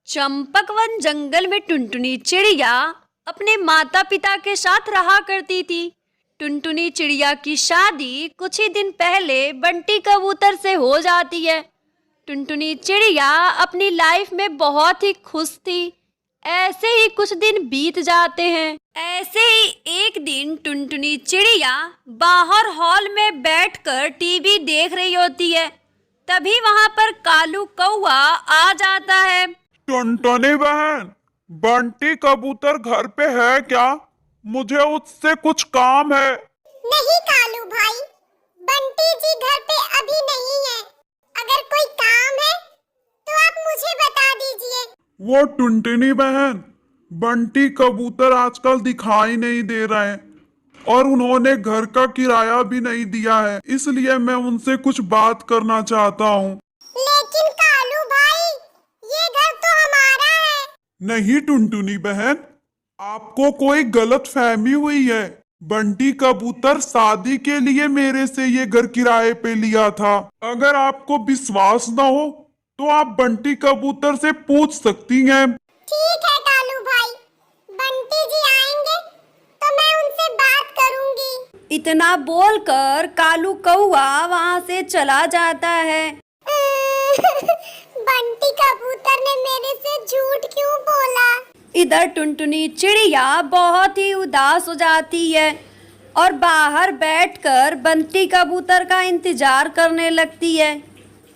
चंपकवन जंगल में टुनटुनी चिड़िया अपने माता पिता के साथ रहा करती थी। टुनटुनी चिड़िया की शादी कुछ ही दिन पहले बंटी कबूतर से हो जाती है। टुनटुनी चिड़िया अपनी लाइफ में बहुत ही खुश थी। ऐसे ही कुछ दिन बीत जाते हैं। ऐसे ही एक दिन टुनटुनी चिड़िया बाहर हॉल में बैठकर टीवी देख रही होती है। तभी वहां पर कालू कौआ आ जाता है। टुनटुनी बहन, बंटी कबूतर घर पे है क्या? मुझे उससे कुछ काम है। नहीं कालू भाई, बंटी जी घर पे अभी नहीं है। अगर कोई काम है तो आप मुझे बता दीजिए। वो टुनटुनी बहन, बंटी कबूतर आजकल दिखाई नहीं दे रहे हैं और उन्होंने घर का किराया भी नहीं दिया है, इसलिए मैं उनसे कुछ बात करना चाहता हूँ। लेकिन कालू भाई, ये घर तो हमारा है। नहीं टुनटुनी बहन, आपको कोई गलत फहमी हुई है। बंटी कबूतर शादी के लिए मेरे से ये घर किराए पे लिया था। अगर आपको विश्वास न हो तो आप बंटी कबूतर से पूछ सकती हैं। ठीक है कालू भाई, बंटी जी आएंगे तो मैं उनसे बात करूंगी। इतना बोलकर कालू कौआ वहां से चला जाता है। बंटी कबूतर ने मेरे से झूठ क्यों बोला? इधर टुनटुनी चिड़िया बहुत ही उदास हो जाती है और बाहर बैठकर बंटी कबूतर का इंतजार करने लगती है।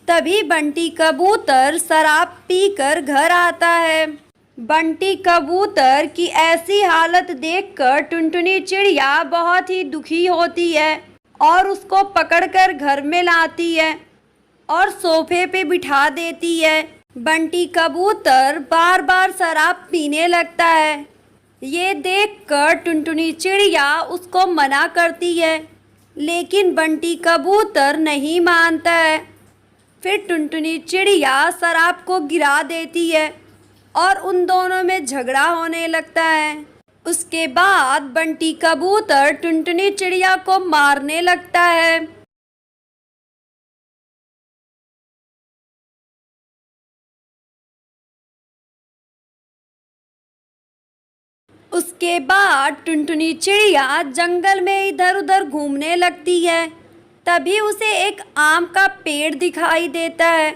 तभी बंटी कबूतर शराब पीकर घर आता है। बंटी कबूतर की ऐसी हालत देखकर टुनटुनी चिड़िया बहुत ही दुखी होती है और उसको पकड़कर घर में लाती है और सोफे पे बिठा देती है। बंटी कबूतर बार बार शराब पीने लगता है। ये देखकर टुनटुनी चिड़िया उसको मना करती है, लेकिन बंटी कबूतर नहीं मानता है। फिर टुनटुनी चिड़िया शराब को गिरा देती है और उन दोनों में झगड़ा होने लगता है। उसके बाद बंटी कबूतर टुनटुनी चिड़िया को मारने लगता है। उसके बाद टुनटुनी चिड़िया जंगल में इधर उधर घूमने लगती है। तभी उसे एक आम का पेड़ दिखाई देता है।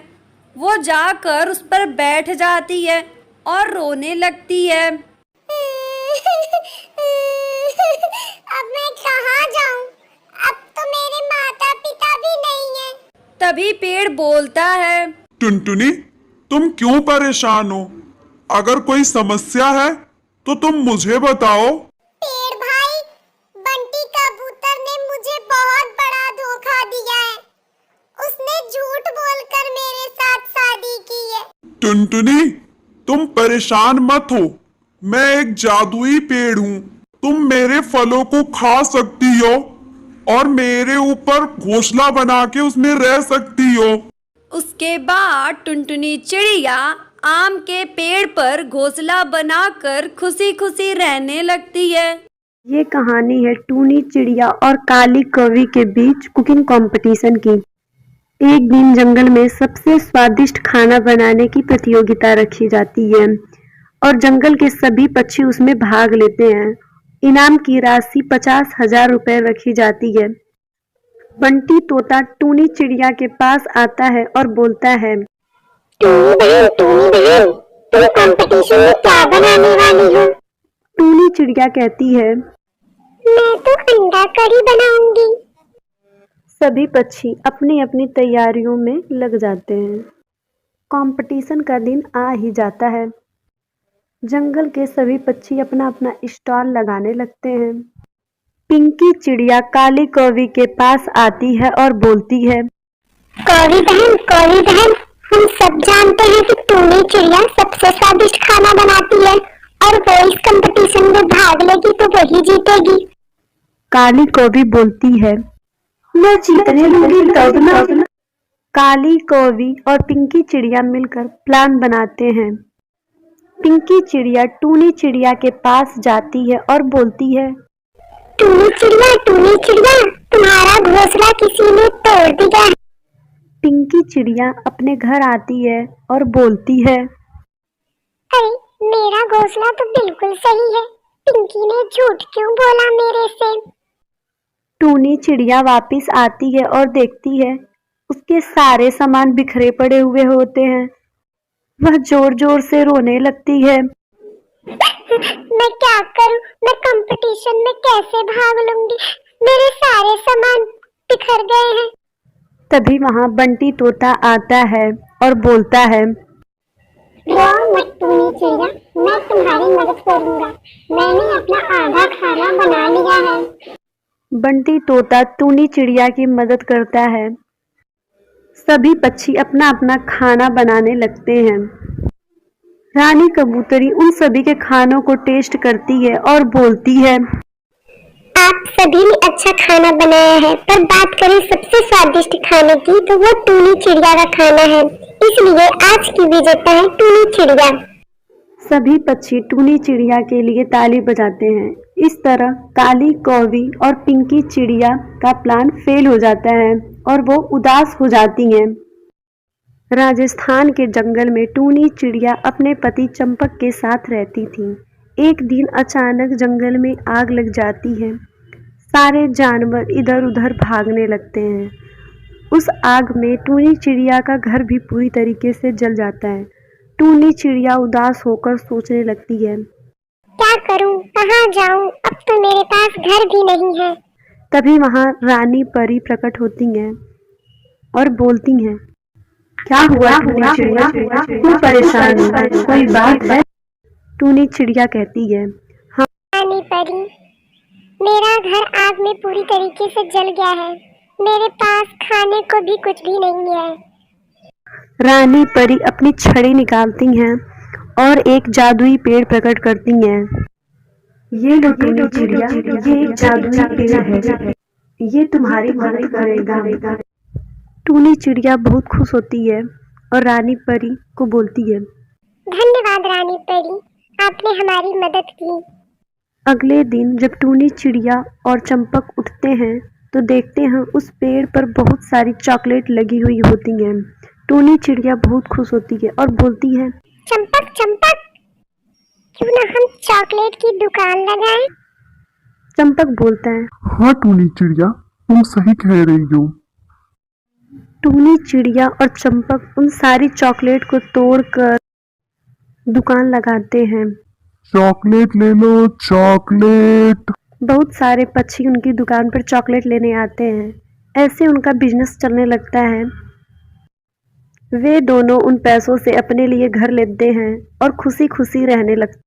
वो जाकर उस पर बैठ जाती है और रोने लगती है। अब मैं कहाँ जाऊँ? अब तो मेरे माता पिता भी नहीं हैं। तभी पेड़ बोलता है, टुनटुनी, तुम क्यों परेशान हो? अगर कोई समस्या है तो तुम मुझे बताओ। पेड़ भाई, बंटी कबूतर ने मुझे बहुत बड़ा धोखा दिया है। उसने झूठ बोलकर मेरे साथ शादी की है। टुनटुनी, तुम परेशान मत हो। मैं एक जादुई पेड़ हूँ। तुम मेरे फलों को खा सकती हो और मेरे ऊपर घोंसला बना के उसमें रह सकती हो। उसके बाद टुनटुनी चिड़िया आम के पेड़ पर घोंसला बनाकर खुशी खुशी रहने लगती है। ये कहानी है टूनी चिड़िया और काली कौवी के बीच कुकिंग कंपटीशन की। एक दिन जंगल में सबसे स्वादिष्ट खाना बनाने की प्रतियोगिता रखी जाती है और जंगल के सभी पक्षी उसमें भाग लेते हैं। इनाम की राशि 50,000 रुपए रखी जाती है। बंटी तोता टूनी चिड़िया के पास आता है और बोलता है, टूनी बहन, तुम कंपटीशन में क्या बनाने वाली हो? टूनी चिड़िया कहती है, मैं तो अंडा करी बनाऊंगी। सभी पक्षी अपनी अपनी तैयारियों में लग जाते हैं। कंपटीशन का दिन आ ही जाता है। जंगल के सभी पक्षी अपना अपना स्टॉल लगाने लगते हैं। पिंकी चिड़िया काली कौवी के पास आती है और बोलती है, कौवी बहन, हम सब जानते हैं कि टूनी चिड़िया सबसे स्वादिष्ट खाना बनाती है और वो इस कंपटीशन में भाग लेगी तो वही जीतेगी। काली कौवी बोलती है, मैं जीतने दूंगी तब ना। काली कौवी और पिंकी चिड़िया मिलकर प्लान बनाते हैं। पिंकी चिड़िया टूनी चिड़िया के पास जाती है और बोलती है, टूनी चिड़िया, तुम्हारा घोंसला किसी ने तोड़ दिया है। पिंकी चिड़िया अपने घर आती है और बोलती है, अरे मेरा घोंसला तो बिल्कुल सही है, पिंकी ने झूठ क्यों बोला मेरे से? टूनी चिड़िया वापस आती है और देखती है उसके सारे सामान बिखरे पड़े हुए होते हैं। वह जोर जोर से रोने लगती है। मैं क्या करूं? मैं कंपटीशन में कैसे भाग लूंगी? मेरे सारे सामान बिखर गए हैं। तभी वहां बंटी तोता आता है और बोलता है, रो मत टूनी चिड़िया, मैं तुम्हारी मदद करूंगा। मैंने अपना आधा खाना बना लिया है। बंटी तोता टूनी चिड़िया की मदद करता है। सभी पक्षी अपना अपना खाना बनाने लगते हैं। रानी कबूतरी उन सभी के खानों को टेस्ट करती है और बोलती है, आप सभी ने अच्छा खाना बनाया है, पर बात करें सबसे स्वादिष्ट खाने की तो वो टूनी चिड़िया का खाना है। इसलिए आज की विजेता है टूनी चिड़िया। सभी पक्षी टूनी चिड़िया के लिए ताली बजाते हैं। इस तरह काली कौवी और पिंकी चिड़िया का प्लान फेल हो जाता है और वो उदास हो जाती हैं। राजस्थान के जंगल में टूनी चिड़िया अपने पति चंपक के साथ रहती थी। एक दिन अचानक जंगल में आग लग जाती है। सारे जानवर इधर उधर भागने लगते हैं। उस आग में टूनी चिड़िया का घर भी पूरी तरीके से जल जाता है। टूनी चिड़िया उदास होकर सोचने लगती है, क्या करूं, कहाँ जाऊं? अब तो मेरे पास घर भी नहीं है। तभी वहां रानी परी प्रकट होती हैं और बोलती हैं, क्या हुआ टूनी चिड़िया, क्यों परेशान है, कोई बात है? टूनी चिड़िया कहती है, रानी परी, मेरा घर आग में पूरी तरीके से जल गया है। मेरे पास खाने को भी कुछ भी नहीं है। रानी परी अपनी छड़ी निकालती हैं और एक जादुई पेड़ प्रकट करती हैं। ये लो टूनी चिड़िया, ये एक जादुई पेड़ है, ये तुम्हारी मदद करेगा। टूनी चिड़िया बहुत खुश होती है और रानी परी को बोलती है, धन्यवाद रानी परी, आपने हमारी मदद की। अगले दिन जब टूनी चिड़िया और चंपक उठते हैं तो देखते हैं उस पेड़ पर बहुत सारी चॉकलेट लगी हुई होती हैं। टूनी चिड़िया बहुत खुश होती है और बोलती है, चंपक चंपक, क्यों ना हम चॉकलेट की दुकान लगाएं? चंपक बोलता है, हाँ टूनी चिड़िया, तुम सही कह रही हो। टूनी चिड़िया और चंपक उन सारी चॉकलेट को तोड़कर दुकान लगाते हैं। चॉकलेट ले लो, चॉकलेट। बहुत सारे पक्षी उनकी दुकान पर चॉकलेट लेने आते हैं। ऐसे उनका बिजनेस चलने लगता है। वे दोनों उन पैसों से अपने लिए घर लेते हैं और खुशी खुशी रहने लगते हैं।